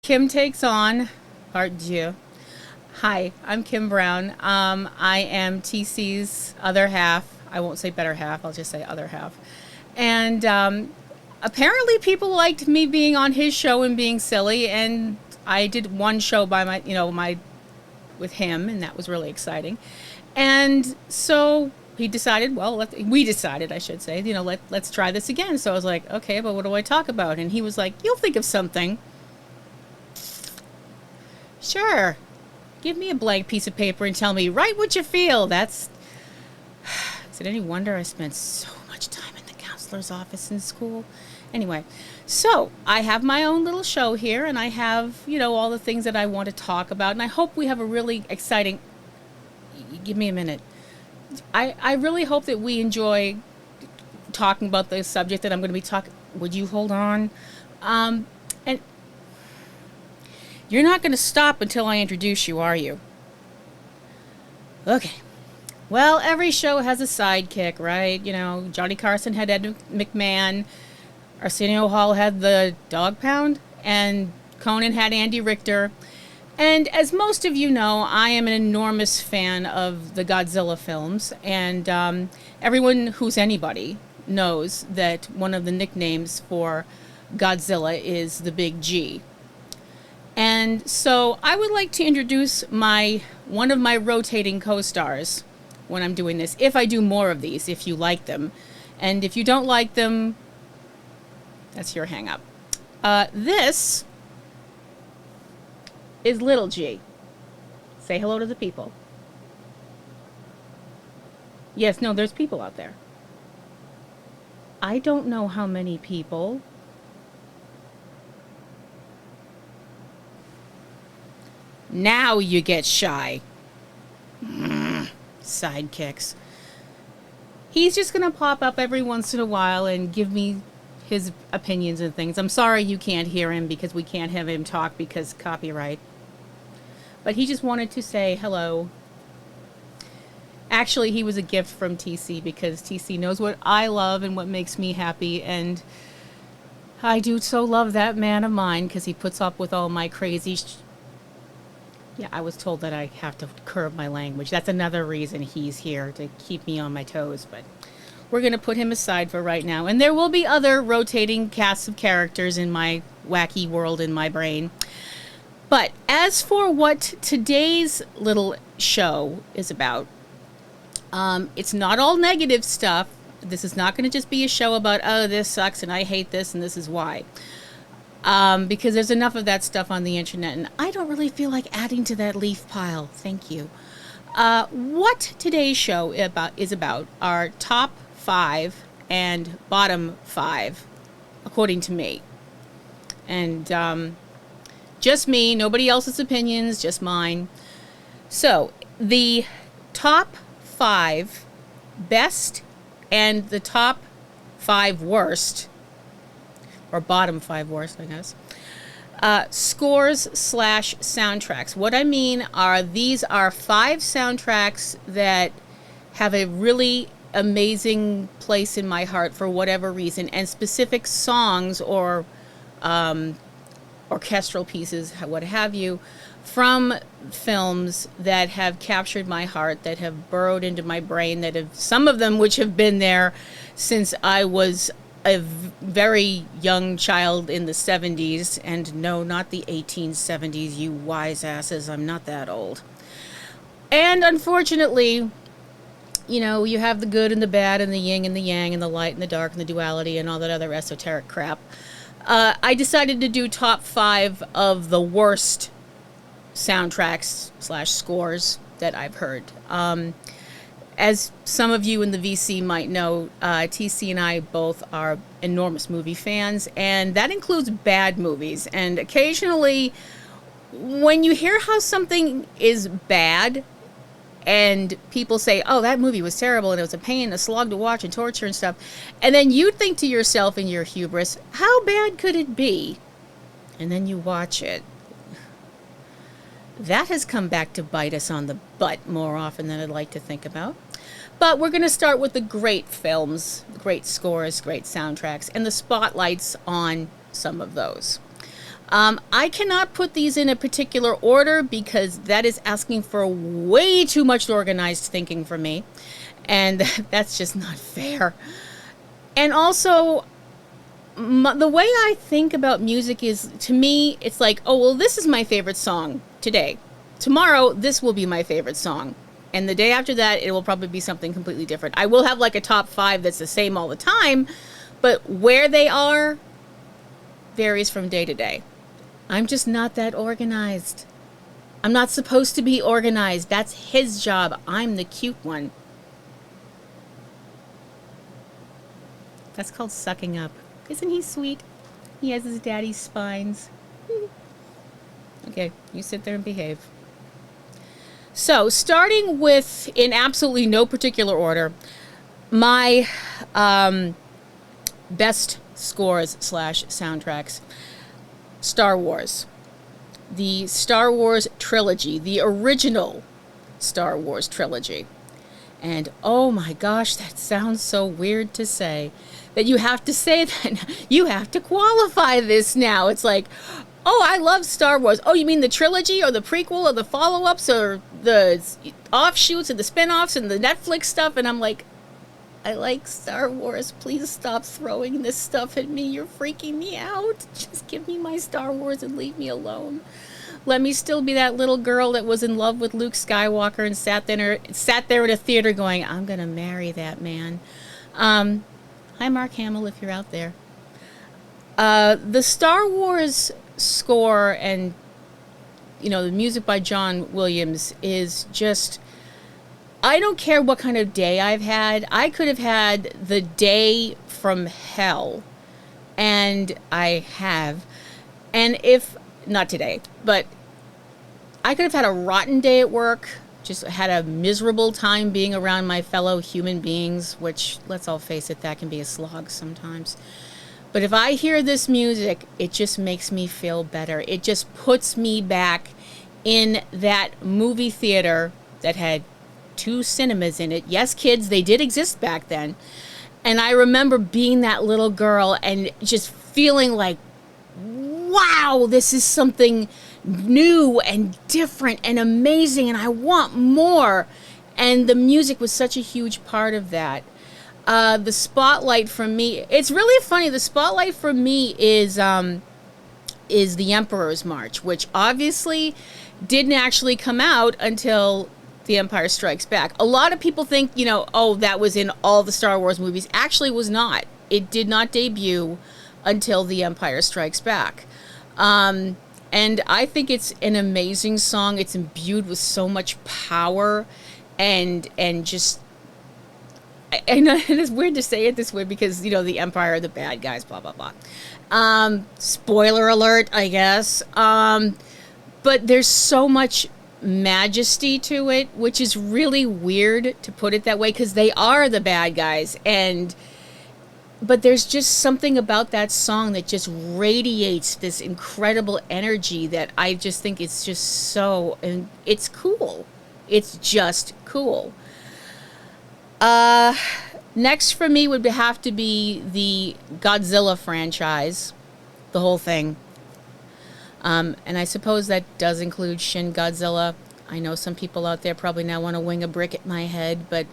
Kim Takes On, Part 2. Hi, I'm Kim Brown. I am TC's other half. I won't say better half, I'll just say other half. And apparently people liked me being on his show and being silly, and I did one show by with him, and that was really exciting. And so he decided, we decided, I should say, let's try this again. So I was like, okay, but what do I talk about? And he was like, you'll think of something. Sure. Give me a blank piece of paper and tell me, write what you feel. Is it any wonder I spent so much time in the counselor's office in school? Anyway, so I have my own little show here, and I have, all the things that I want to talk about, and I hope we have a really exciting... Give me a minute. I really hope that we enjoy talking about the subject that I'm going to be talking... Would you hold on? And you're not going to stop until I introduce you, are you? Okay. Well, every show has a sidekick, right? Johnny Carson had Ed McMahon, Arsenio Hall had the Dog Pound, and Conan had Andy Richter. And as most of you know, I am an enormous fan of the Godzilla films, and everyone who's anybody knows that one of the nicknames for Godzilla is the Big G. And so I would like to introduce one of my rotating co-stars when I'm doing this, if I do more of these, if you like them. And if you don't like them, that's your hang-up. This is Little G. Say hello to the people. Yes, no, there's people out there. I don't know how many people. Now you get shy. Sidekicks. He's just going to pop up every once in a while and give me his opinions and things. I'm sorry you can't hear him because we can't have him talk because copyright. But he just wanted to say hello. Actually, he was a gift from TC because TC knows what I love and what makes me happy. And I do so love that man of mine because he puts up with all my crazy... Yeah, I was told that I have to curb my language. That's another reason he's here, to keep me on my toes. But we're going to put him aside for right now. And there will be other rotating casts of characters in my wacky world in my brain. But as for what today's little show is about, it's not all negative stuff. This is not going to just be a show about, oh, this sucks and I hate this and this is why. Because there's enough of that stuff on the internet, and I don't really feel like adding to that leaf pile. Thank you. What today's show is about are top 5 and bottom 5, according to me. And just me, nobody else's opinions, just mine. So, the top 5 best and the top 5 worst, or bottom 5 worst, I guess, scores/soundtracks. What I mean are, these are 5 soundtracks that have a really amazing place in my heart for whatever reason, and specific songs or orchestral pieces, what have you, from films that have captured my heart, that have burrowed into my brain, that have, some of them which have been there since I was a very young child in the 70s, and no, not the 1870s, you wise asses, I'm not that old. And unfortunately, you have the good and the bad and the yin and the yang and the light and the dark and the duality and all that other esoteric crap. I decided to do top 5 of the worst soundtracks / scores that I've heard. As some of you in the VC might know, TC and I both are enormous movie fans, and that includes bad movies. And occasionally, when you hear how something is bad, and people say, oh, that movie was terrible, and it was a pain, a slog to watch, and torture and stuff, and then you think to yourself in your hubris, how bad could it be? And then you watch it. That has come back to bite us on the butt more often than I'd like to think about. But we're going to start with the great films, great scores, great soundtracks, and the spotlights on some of those. I cannot put these in a particular order because that is asking for way too much organized thinking for me. And that's just not fair. And also, the way I think about music is, to me, it's like, oh, well, this is my favorite song today. Tomorrow, this will be my favorite song. And the day after that, it will probably be something completely different. I will have like a top 5 that's the same all the time, but where they are varies from day to day. I'm just not that organized. I'm not supposed to be organized. That's his job. I'm the cute one. That's called sucking up. Isn't he sweet? He has his daddy's spines. Okay, you sit there and behave. So, starting with, in absolutely no particular order, my best scores / soundtracks. Star Wars. The Star Wars trilogy. The original Star Wars trilogy. And oh my gosh, that sounds so weird to say. That you have to say that. You have to qualify this now. It's like, oh, I love Star Wars. Oh, you mean the trilogy or the prequel or the follow-ups or the offshoots and the spin-offs and the Netflix stuff? And I'm like, I like Star Wars. Please stop throwing this stuff at me. You're freaking me out. Just give me my Star Wars and leave me alone. Let me still be that little girl that was in love with Luke Skywalker and sat there in a theater going, I'm going to marry that man. Hi, Mark Hamill, if you're out there. The Star Wars score and, the music by John Williams is just... I don't care what kind of day I've had. I could have had the day from hell. And I have. And if, not today, but I could have had a rotten day at work. Just had a miserable time being around my fellow human beings, which, let's all face it, that can be a slog sometimes. But if I hear this music, it just makes me feel better. It just puts me back in that movie theater that had 2 cinemas in it. Yes, kids, they did exist back then. And I remember being that little girl and just feeling like, wow, this is something new and different and amazing, and I want more. And the music was such a huge part of that. The spotlight for me, it's really funny. The spotlight for me is The Emperor's March, which obviously didn't actually come out until The Empire Strikes Back. A lot of people think, oh, that was in all the Star Wars movies. Actually, it was not. It did not debut until The Empire Strikes Back. And I think it's an amazing song. It's imbued with so much power and just... I know it's weird to say it this way because, the Empire are the bad guys, blah, blah, blah. Spoiler alert, I guess. But there's so much majesty to it, which is really weird to put it that way because they are the bad guys. But there's just something about that song that just radiates this incredible energy that I just think it's just so... And it's cool. It's just cool. Next for me would have to be the Godzilla franchise, the whole thing. And I suppose that does include Shin Godzilla. I know some people out there probably now want to wing a brick at my head, but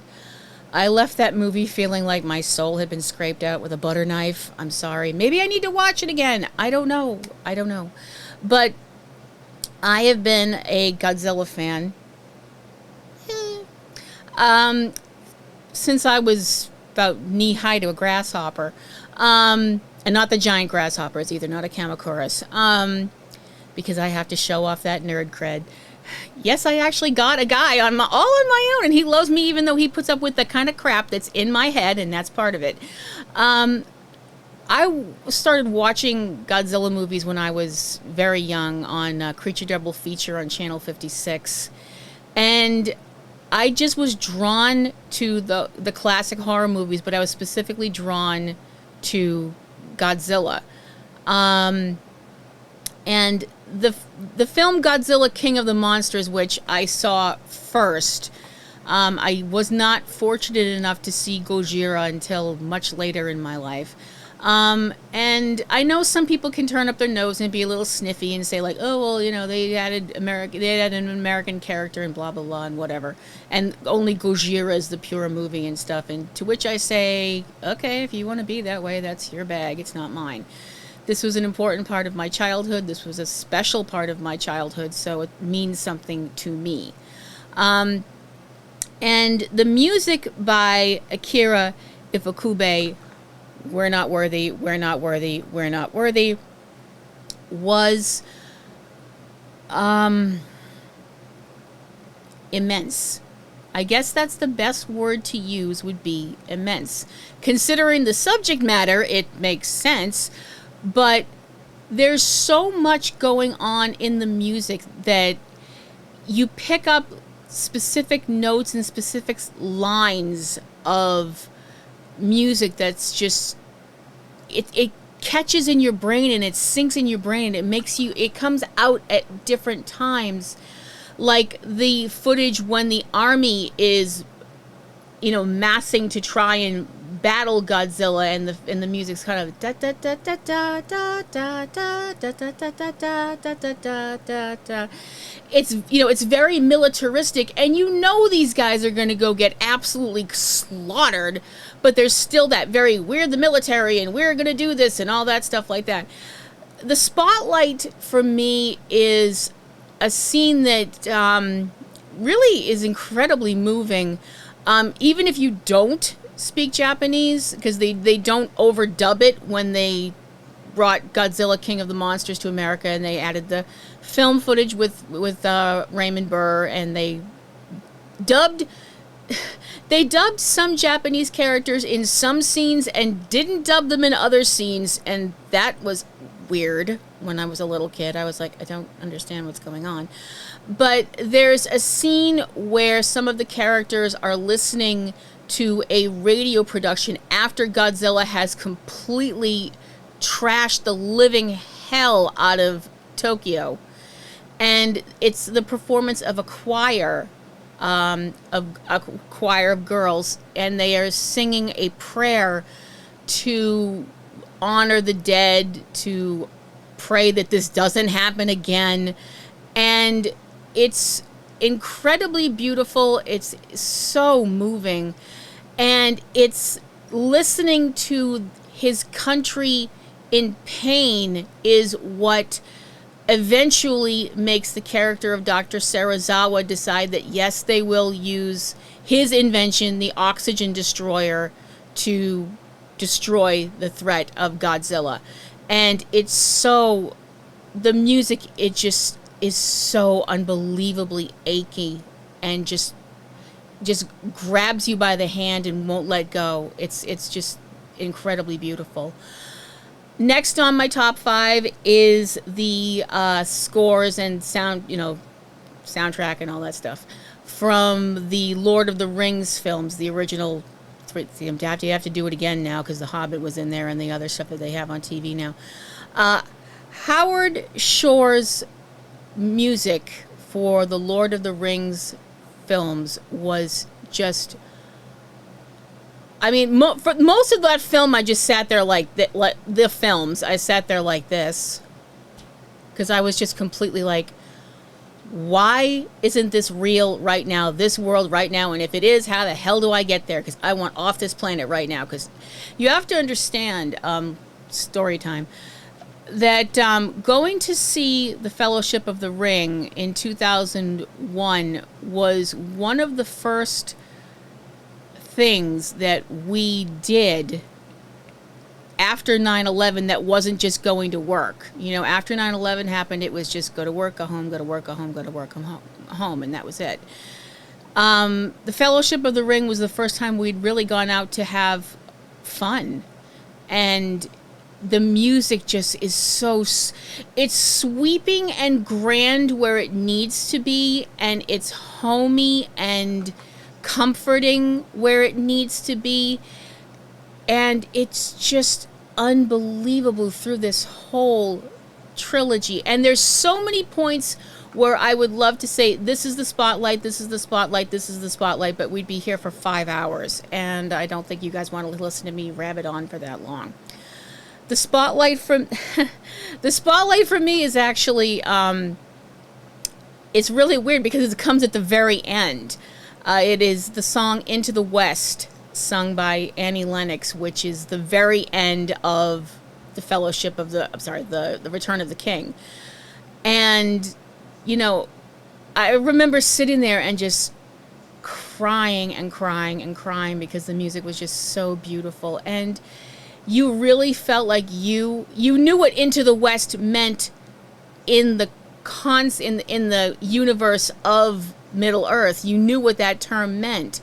I left that movie feeling like my soul had been scraped out with a butter knife. I'm sorry. Maybe I need to watch it again. I don't know. But I have been a Godzilla fan. Since I was about knee-high to a grasshopper. And not the giant grasshoppers either, not a Kamacuras. because I have to show off that nerd cred. Yes, I actually got a guy all on my own, and he loves me even though he puts up with the kind of crap that's in my head, and that's part of it. I started watching Godzilla movies when I was very young on Creature Double Feature on Channel 56, and I just was drawn to the classic horror movies, but I was specifically drawn to Godzilla. And the film Godzilla King of the Monsters, which I saw first, I was not fortunate enough to see Gojira until much later in my life. And I know some people can turn up their nose and be a little sniffy and say like, oh, well, you know, they added an American character and blah, blah, blah, and whatever. And only Gojira is the pure movie and stuff. And to which I say, okay, if you want to be that way, that's your bag. It's not mine. This was an important part of my childhood. This was a special part of my childhood. So it means something to me. And the music by Akira Ifukube, We're Not Worthy, We're Not Worthy, We're Not Worthy, was immense. I guess that's the best word to use, would be immense. Considering the subject matter, it makes sense, but there's so much going on in the music that you pick up specific notes and specific lines of music that's just it catches in your brain and it sinks in your brain. It comes out at different times, like the footage when the army is, you know, massing to try and battle Godzilla, and the music's kind of da da da da da da da da da da da da da da da da. It's, you know, it's very militaristic, and you know these guys are going to go get absolutely slaughtered, but there's still that very, we're the military and we're going to do this and all that stuff like that. The Spotlight for me is a scene that really is incredibly moving, even if you don't speak Japanese, because they don't overdub it when they brought Godzilla King of the Monsters to America, and they added the film footage with Raymond Burr, and they dubbed some Japanese characters in some scenes and didn't dub them in other scenes, and that was weird. When I was a little kid, I was like, I don't understand what's going on. But there's a scene where some of the characters are listening to a radio production after Godzilla has completely trashed the living hell out of Tokyo. And it's the performance of a choir of girls, and they are singing a prayer to honor the dead, to pray that this doesn't happen again. And it's incredibly beautiful. It's so moving. And it's listening to his country in pain is what eventually makes the character of Dr. Serizawa decide that, yes, they will use his invention, the oxygen destroyer, to destroy the threat of Godzilla. And it's so, the music, it just is so unbelievably achy and just grabs you by the hand and won't let go. It's just incredibly beautiful. Next on my top 5 is the scores and soundtrack and all that stuff from the Lord of the Rings films, the original. You have to do it again now because The Hobbit was in there and the other stuff that they have on TV now. Howard Shore's music for the Lord of the Rings films was just, I mean, for most of that film, I just sat there like the films. I sat there like this because I was just completely like, why isn't this real right now, this world right now? And if it is, how the hell do I get there? Because I want off this planet right now. Because you have to understand, story time, that going to see The Fellowship of the Ring in 2001 was one of the first things that we did after 9/11 that wasn't just going to work. You know, after 9/11 happened, it was just go to work, go home, go to work, go home, go to work, come home, and that was it. The Fellowship of the Ring was the first time we'd really gone out to have fun. And the music just is so, it's sweeping and grand where it needs to be, and it's homey and comforting where it needs to be. And it's just unbelievable through this whole trilogy. And there's so many points where I would love to say, this is the spotlight, this is the spotlight, this is the spotlight, but we'd be here for 5 hours. And I don't think you guys want to listen to me rabbit on for that long. The spotlight from the spotlight for me is actually it's really weird because it comes at the very end. It is the song "Into the West," sung by Annie Lennox, which is the very end of the Fellowship of the the Return of the King. And you know, I remember sitting there and just crying and crying and crying because the music was just so beautiful. And you really felt like you knew what "Into the West" meant in the in the universe of Middle Earth. You knew what that term meant.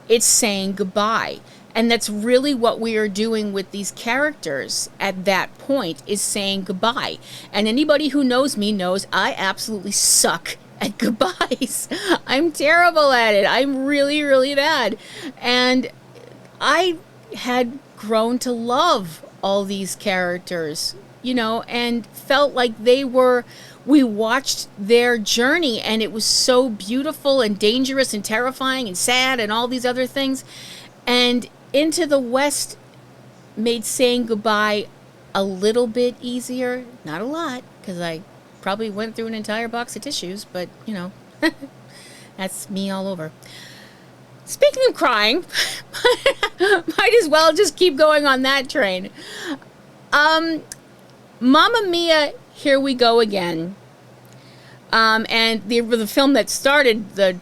It's saying goodbye. And that's really what we are doing with these characters at that point, is saying goodbye. And anybody who knows me knows I absolutely suck at goodbyes. I'm terrible at it. I'm really, really bad. And I had grown to love all these characters, you know, and felt like we watched their journey, and it was so beautiful and dangerous and terrifying and sad and all these other things. And Into the West made saying goodbye a little bit easier. Not a lot, because I probably went through an entire box of tissues, but, you know, that's me all over. Speaking of crying, might as well just keep going on that train. Mamma Mia, Here We Go Again. And the film that started the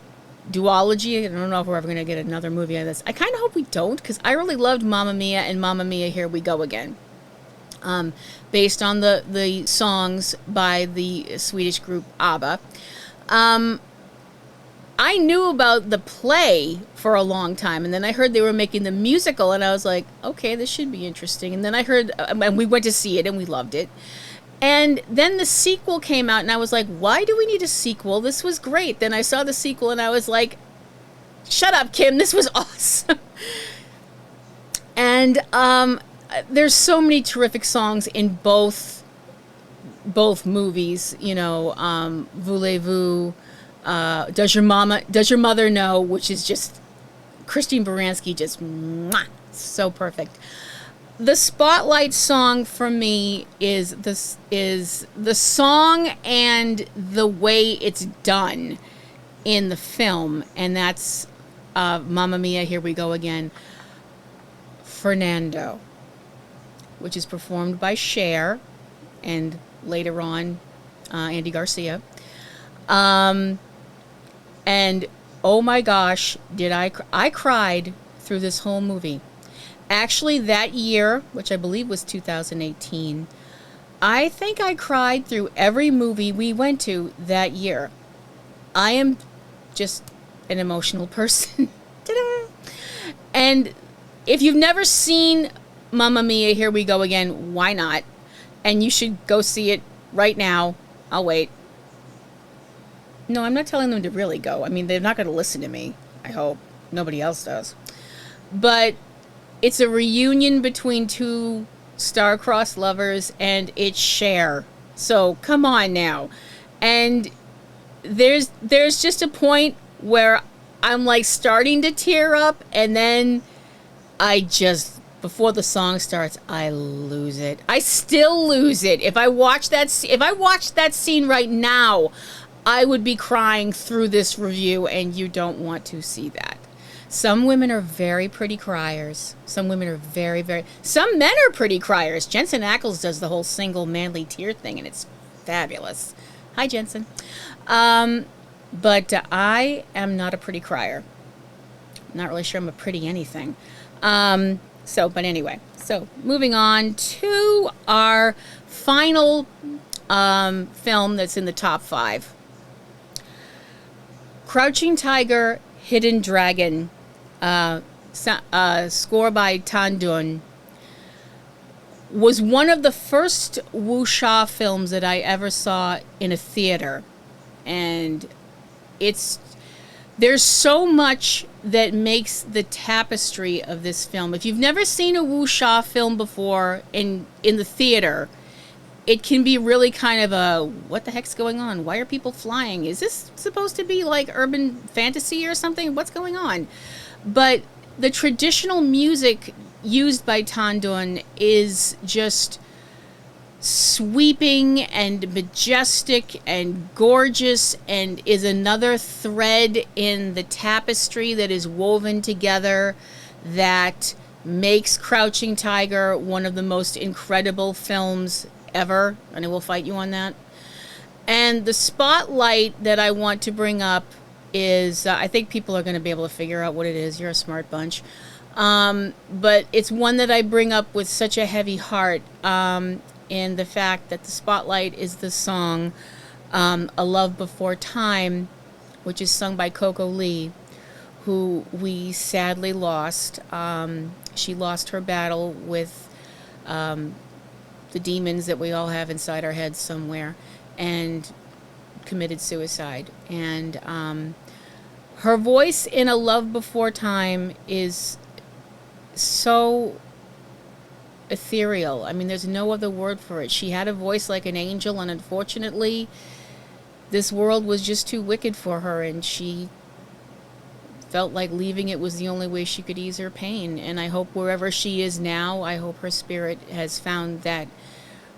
duology, I don't know if we're ever going to get another movie of this. I kind of hope we don't, because I really loved Mamma Mia and Mamma Mia, Here We Go Again. Based on the songs by the Swedish group ABBA. I knew about the play for a long time, and then I heard they were making the musical, and I was like, okay, this should be interesting. And then I heard, and we went to see it, and we loved it. And then the sequel came out, and I was like, why do we need a sequel? This was great. Then I saw the sequel, and I was like, shut up, Kim, this was awesome. And there's so many terrific songs in both movies, you know, Voulez-Vous, Does Your Mother Know, which is just Christine Baranski, just mwah, so perfect. The spotlight song for me is the song and the way it's done in the film, and that's Mamma Mia, Here We Go Again, Fernando, which is performed by Cher and later on Andy Garcia. And oh my gosh, did I cried through this whole movie. Actually, that year, which I believe was 2018, I think I cried through every movie we went to that year. I am just an emotional person. Ta-da! And if you've never seen Mamma Mia, Here We Go Again, why not? And you should go see it right now. I'll wait. No, I'm not telling them to really go. I mean, they're not going to listen to me. I hope. Nobody else does. But it's a reunion between two star-crossed lovers, and it's Cher. So come on now. And there's just a point where I'm like starting to tear up, and then I just, before the song starts, I lose it. I still lose it. If I watched that scene right now, I would be crying through this review, and you don't want to see that. Some women are very pretty criers. Some women are very, very... Some men are pretty criers. Jensen Ackles does the whole single manly tear thing, and it's fabulous. Hi, Jensen. But I am not a pretty crier. I'm not really sure I'm a pretty anything. So, but anyway, so moving on to our final film that's in the top 5. Crouching Tiger, Hidden Dragon, score by Tan Dun, was one of the first wuxia films that I ever saw in a theater. And there's so much that makes the tapestry of this film. If you've never seen a wuxia film before in the theater, it can be really kind of a, what the heck's going on? Why are people flying? Is this supposed to be like urban fantasy or something? What's going on? But the traditional music used by Tan Dun is just sweeping and majestic and gorgeous, and is another thread in the tapestry that is woven together that makes Crouching Tiger one of the most incredible films ever, and I will fight you on that. And the spotlight that I want to bring up is, I think people are going to be able to figure out what it is. You're a smart bunch. But it's one that I bring up with such a heavy heart, in the fact that the spotlight is the song A Love Before Time, which is sung by Coco Lee, who we sadly lost. She lost her battle with the demons that we all have inside our heads somewhere, and committed suicide. And her voice in A Love Before Time is so ethereal. I mean, there's no other word for it. She had a voice like an angel, and unfortunately, this world was just too wicked for her, and she felt like leaving it was the only way she could ease her pain. And I hope wherever she is now, I hope her spirit has found that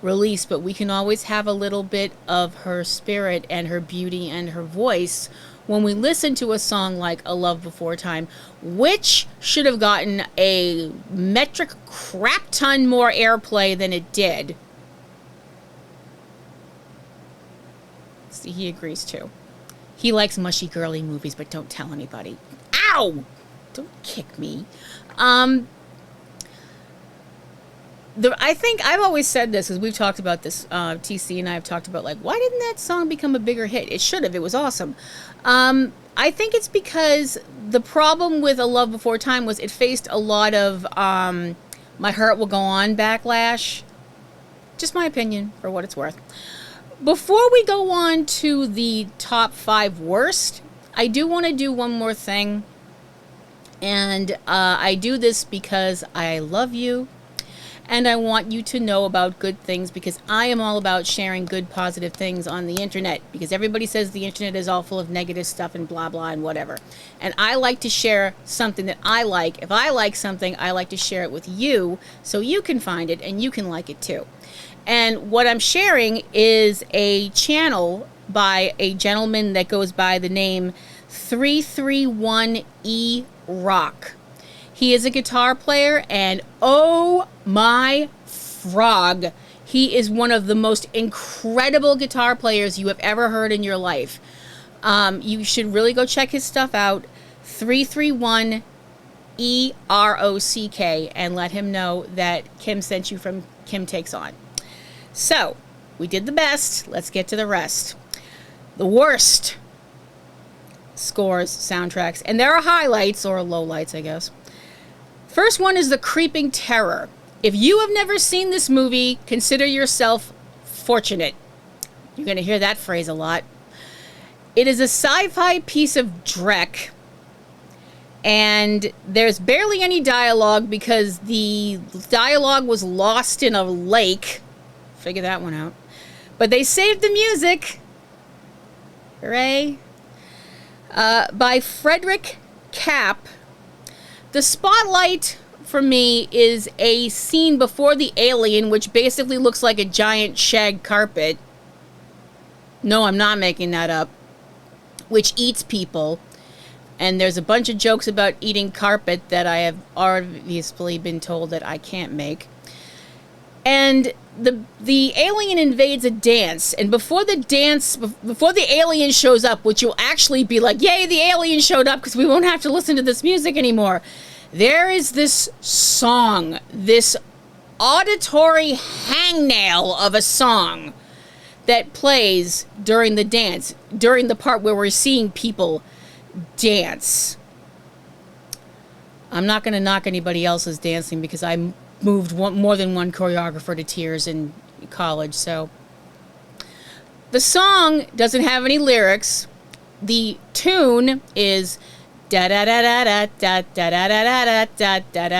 release. But we can always have a little bit of her spirit and her beauty and her voice when we listen to a song like A Love Before Time, which should have gotten a metric crap ton more airplay than it did. See, he agrees too. He likes mushy girly movies, but don't tell anybody. Ow! Don't kick me. I think I've always said this, because we've talked about this, TC and I have talked about, like, why didn't that song become a bigger hit? It should have. It was awesome. I think it's because the problem with A Love Before Time was it faced a lot of My Heart Will Go On backlash. Just my opinion, for what it's worth. Before we go on to the top 5 worst, I do want to do one more thing. And I do this because I love you. And I want you to know about good things, because I am all about sharing good, positive things on the internet, because everybody says the internet is all full of negative stuff and blah, blah, and whatever. And I like to share something that I like. If I like something, I like to share it with you so you can find it and you can like it too. And what I'm sharing is a channel by a gentleman that goes by the name 331E Rock. He is a guitar player, and oh my frog, he is one of the most incredible guitar players you have ever heard in your life. You should really go check his stuff out. 331EROCK, and let him know that Kim sent you from Kim Takes On. So, we did the best. Let's get to the rest. The worst scores, soundtracks, and there are highlights, or lowlights, I guess. First one is The Creeping Terror. If you have never seen this movie, consider yourself fortunate. You're going to hear that phrase a lot. It is a sci-fi piece of dreck, and there's barely any dialogue because the dialogue was lost in a lake. Figure that one out. But they saved the music. Hooray. By Frederick Kapp. The spotlight, for me, is a scene before the alien, which basically looks like a giant shag carpet. No, I'm not making that up. Which eats people. And there's a bunch of jokes about eating carpet that I have obviously been told that I can't make. And the alien invades a dance, and before the alien shows up, which you'll actually be like, yay, the alien showed up, because we won't have to listen to this music anymore. There is this song, this auditory hangnail of a song that plays during the dance, during the part where we're seeing people dance. I'm not going to knock anybody else's dancing because I moved more than one choreographer to tears in college. So the song doesn't have any lyrics. The tune is da da da da da da da da da da da da da da da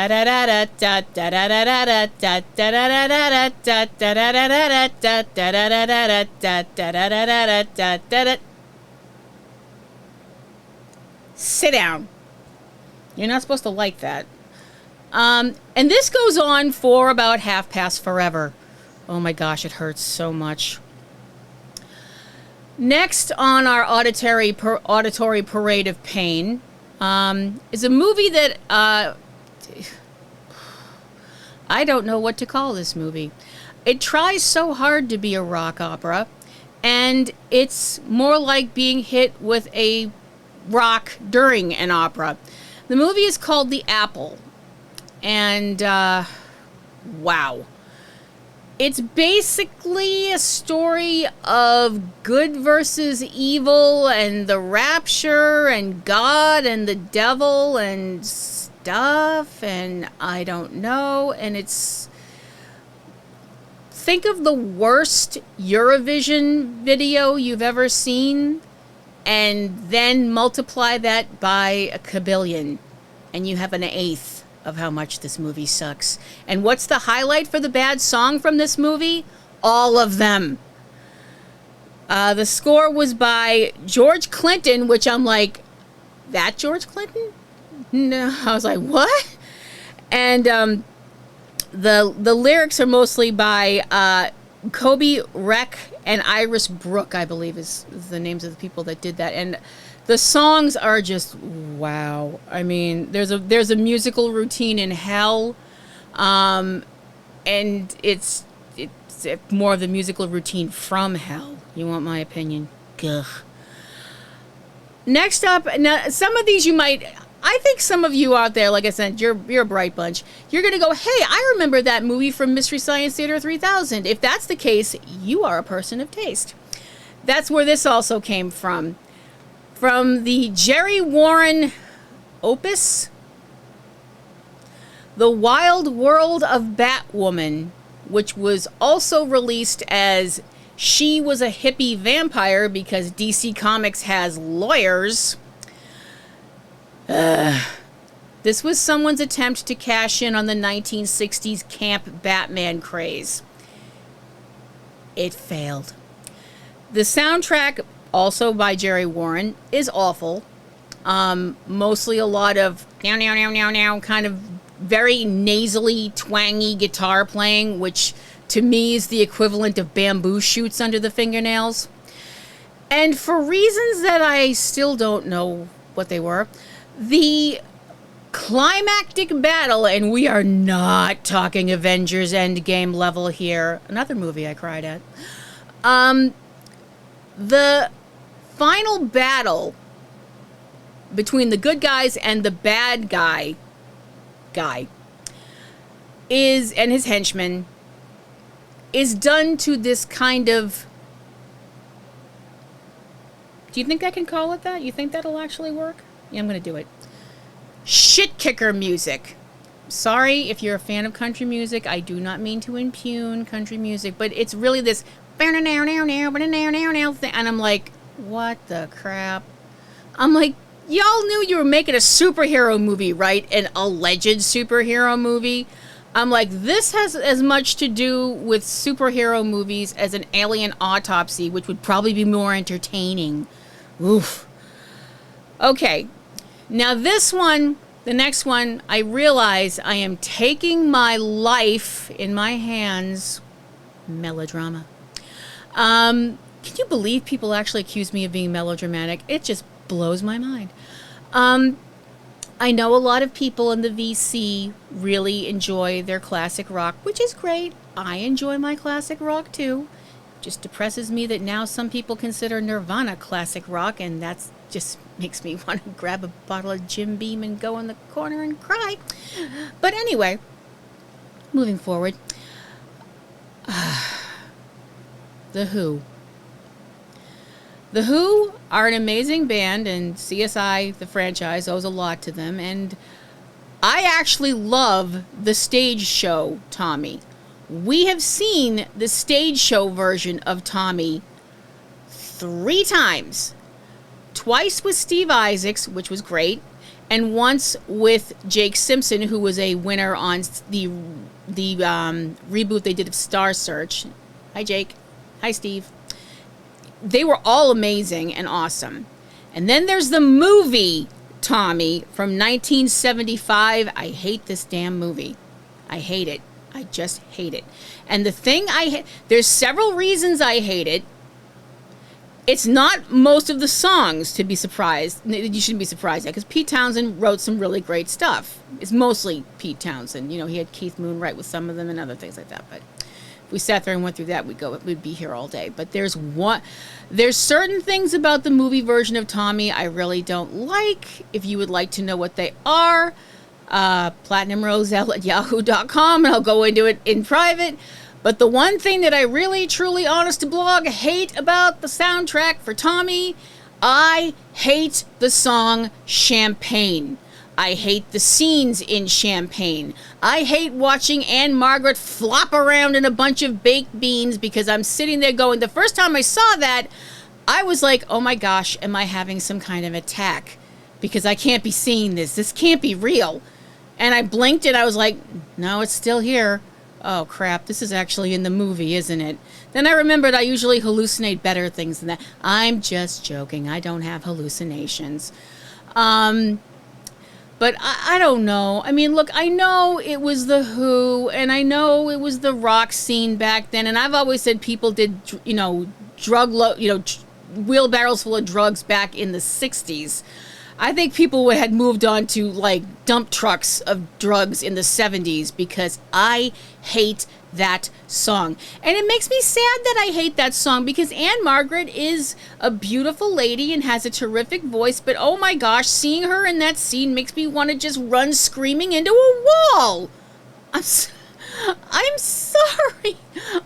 da da da. Sit down. You're not supposed to like that. And this goes on for about half past forever. Oh my gosh, it hurts so much. Next on our auditory parade of pain is a movie that I don't know what to call this movie. It tries so hard to be a rock opera, and it's more like being hit with a rock during an opera. The movie is called The Apple, and wow. It's basically a story of good versus evil and the rapture and God and the devil and stuff, and I don't know. And it's, think of the worst Eurovision video you've ever seen and then multiply that by a kabillion and you have an eighth of how much this movie sucks. And what's the highlight for the bad song from this movie? All of them. The score was by George Clinton, which I'm like, that George Clinton? No, I was like, what? And the lyrics are mostly by Kobe Reck and Iris Brooke, I believe is the names of the people that did that. And the songs are just wow. I mean, there's a musical routine in hell, and it's more of the musical routine from hell. You want my opinion? Gugh. Next up, now some of these you might. I think some of you out there, like I said, you're a bright bunch. You're gonna go, hey, I remember that movie from Mystery Science Theater 3000. If that's the case, you are a person of taste. That's where this also came from. From the Jerry Warren opus, The Wild World of Batwoman, which was also released as She Was a Hippie Vampire because DC Comics has lawyers. This was someone's attempt to cash in on the 1960s camp Batman craze. It failed. The soundtrack, also by Jerry Warren, is awful. Mostly a lot of now, now, now, now, now, kind of very nasally, twangy guitar playing, which to me is the equivalent of bamboo shoots under the fingernails. And for reasons that I still don't know what they were, the climactic battle, and we are not talking Avengers Endgame level here, another movie I cried at, the final battle between the good guys and the bad guy is, and his henchmen, is done to this kind of, do you think I can call it that? You think that'll actually work? Yeah, I'm going to do it. Shit kicker music. Sorry if you're a fan of country music. I do not mean to impugn country music, but it's really this thing, and I'm like, what the crap? I'm like, y'all knew you were making a superhero movie, right? An alleged superhero movie. I'm like, this has as much to do with superhero movies as an Alien Autopsy, which would probably be more entertaining. Oof. Okay. Now this one, the next one, I realize I am taking my life in my hands. Melodrama. Can you believe people actually accuse me of being melodramatic? It just blows my mind. I know a lot of people in the VC really enjoy their classic rock, which is great. I enjoy my classic rock too. Just depresses me that now some people consider Nirvana classic rock, and that's just makes me want to grab a bottle of Jim Beam and go in the corner and cry. But anyway, moving forward. The Who. The Who are an amazing band, and CSI, the franchise, owes a lot to them. And I actually love the stage show Tommy. We have seen the stage show version of Tommy 3 times. Twice with Steve Isaacs, which was great, and once with Jake Simpson, who was a winner on the reboot they did of Star Search. Hi, Jake. Hi, Steve. They were all amazing and awesome. And then there's the movie Tommy from 1975. I hate this damn movie. I hate it. I just hate it. And the thing there's several reasons I hate it. It's not most of the songs to be surprised. You shouldn't be surprised at, because Pete Townsend wrote some really great stuff. It's mostly Pete Townsend. You know, he had Keith Moon write with some of them and other things like that. But if we sat there and went through that, we'd be here all day. But there's certain things about the movie version of Tommy I really don't like. If you would like to know what they are, PlatinumRoselle@yahoo.com, and I'll go into it in private. But the one thing that I really, truly, honest to blog, hate about the soundtrack for Tommy, I hate the song Champagne. I hate the scenes in Champagne. I hate watching Anne Margaret flop around in a bunch of baked beans, because I'm sitting there going, the first time I saw that, I was like, oh my gosh, am I having some kind of attack? Because I can't be seeing this. This can't be real. And I blinked and I was like, no, it's still here. Oh, crap, this is actually in the movie, isn't it? Then I remembered I usually hallucinate better things than that. I'm just joking. I don't have hallucinations. But I don't know. I mean, look, I know it was The Who, and I know it was the rock scene back then, and I've always said people did, wheelbarrows full of drugs back in the 60s. I think people had moved on to, like, dump trucks of drugs in the 70s, because I hate that song. And it makes me sad that I hate that song, because Anne Margaret is a beautiful lady and has a terrific voice, but oh my gosh, seeing her in that scene makes me want to just run screaming into a wall. I'm sorry.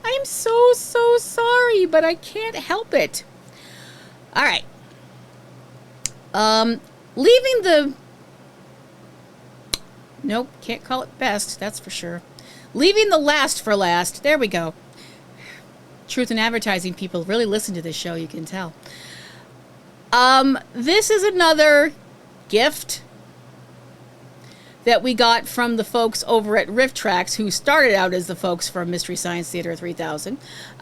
I'm so sorry, but I can't help it. All right. Leaving the... Nope, can't call it best, that's for sure. Leaving the last for last. There we go. Truth in advertising people really listen to this show, you can tell. This is another gift that we got from the folks over at Riff Tracks, who started out as the folks from Mystery Science Theater 3000.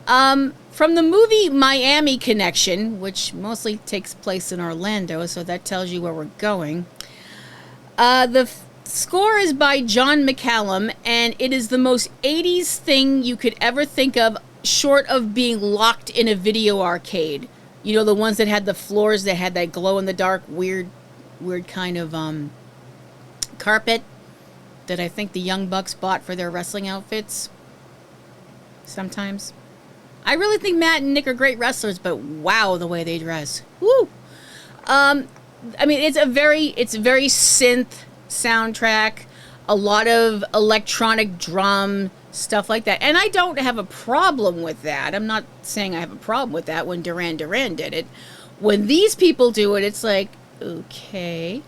From the movie Miami Connection, which mostly takes place in Orlando, so that tells you where we're going. The score is by John McCallum, and it is the most 80s thing you could ever think of, short of being locked in a video arcade. You know, the ones that had the floors that had that glow-in-the-dark, weird kind of carpet that I think the Young Bucks bought for their wrestling outfits sometimes. I really think Matt and Nick are great wrestlers, but wow, the way they dress. Woo! I mean, it's a very synth soundtrack, a lot of electronic drum, stuff like that. And I don't have a problem with that. I'm not saying I have a problem with that when Duran Duran did it. When these people do it, it's like, okay.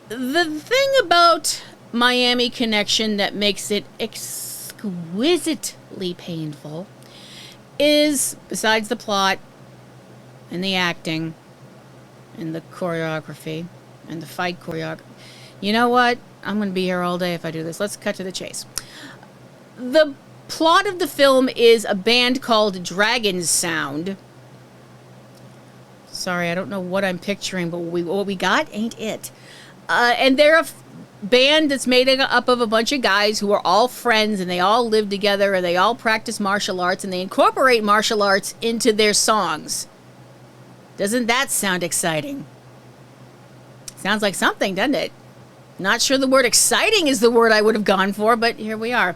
The thing about Miami Connection that makes it exquisitely painful is, besides the plot and the acting and the choreography and the fight choreography, you know what? I'm going to be here all day if I do this. Let's cut to the chase. The plot of the film is a band called Dragon's Sound. Sorry, I don't know what I'm picturing, but what we got ain't it. And they're a band that's made up of a bunch of guys who are all friends, and they all live together, and they all practice martial arts, and they incorporate martial arts into their songs. Doesn't that sound exciting? Sounds like something, doesn't it? Not sure the word exciting is the word I would have gone for, but here we are.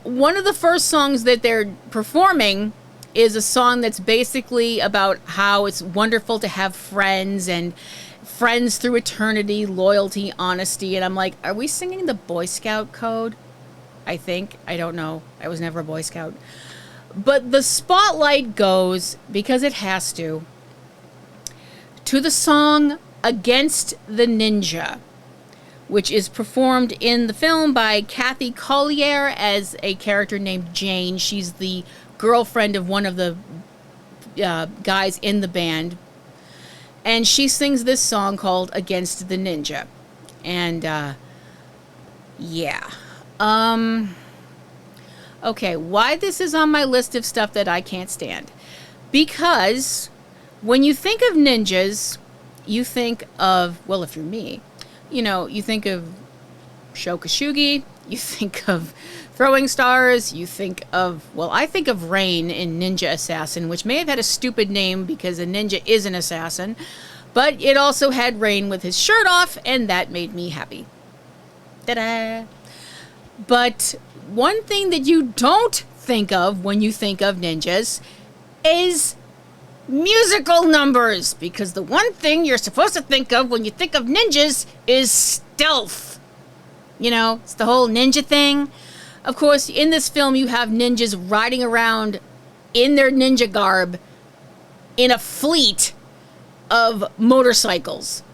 One of the first songs that they're performing is a song that's basically about how it's wonderful to have friends and friends through eternity, loyalty, honesty. And I'm like, are we singing the Boy Scout code? I think. I don't know. I was never a Boy Scout. But the spotlight goes, because it has to the song Against the Ninja, which is performed in the film by Kathy Collier as a character named Jane. She's the girlfriend of one of the guys in the band. And she sings this song called Against the Ninja. And, yeah. Okay, why this is on my list of stuff that I can't stand? Because when you think of ninjas, you think of, well, if you're me, you know, you think of Shokashugi, you think of throwing stars, you think of, well, I think of Rain in Ninja Assassin, which may have had a stupid name because a ninja is an assassin, but it also had Rain with his shirt off, and that made me happy. Ta-da! But one thing that you don't think of when you think of ninjas is musical numbers, because the one thing you're supposed to think of when you think of ninjas is stealth. You know, it's the whole ninja thing. Of course, in this film, you have ninjas riding around in their ninja garb in a fleet of motorcycles.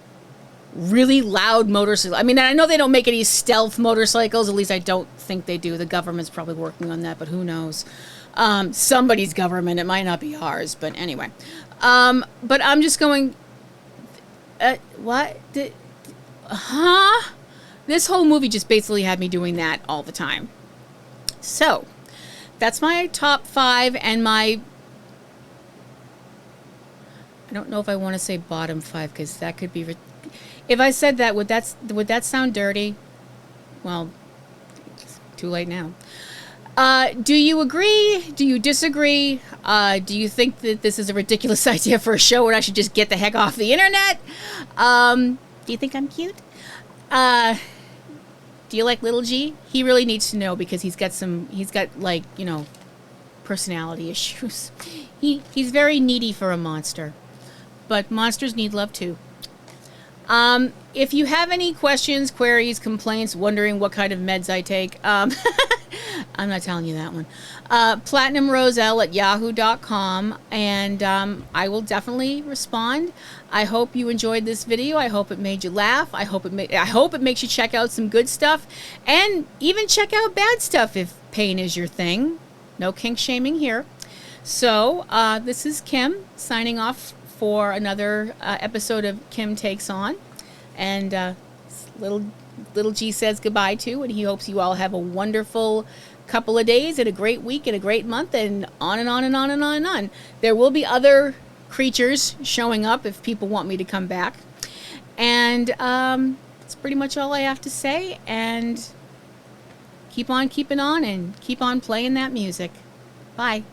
Really loud motorcycles. I mean, I know they don't make any stealth motorcycles. At least I don't think they do. The government's probably working on that, but who knows? Somebody's government. It might not be ours, but anyway. But I'm just going, what? This whole movie just basically had me doing that all the time. So, that's my top 5 and my, I don't know if I want to say bottom 5 because that could be, if I said that, would that sound dirty? Well, it's too late now. Do you agree? Do you disagree? Do you think that this is a ridiculous idea for a show and I should just get the heck off the internet? Do you think I'm cute? Do you like Little G? He really needs to know because he's got like, you know, personality issues. He's very needy for a monster. But monsters need love too. If you have any questions, queries, complaints, wondering what kind of meds I take, I'm not telling you that one. PlatinumRoselle@yahoo.com, and I will definitely respond. I hope you enjoyed this video. I hope it made you laugh. I hope it makes you check out some good stuff, and even check out bad stuff if pain is your thing. No kink shaming here. So this is Kim signing off for another episode of Kim Takes On, and Little G says goodbye too, and he hopes you all have a wonderful couple of days and a great week and a great month, and on and on and on and on and on. There will be other creatures showing up if people want me to come back, and that's pretty much all I have to say. And keep on keeping on and keep on playing that music. Bye.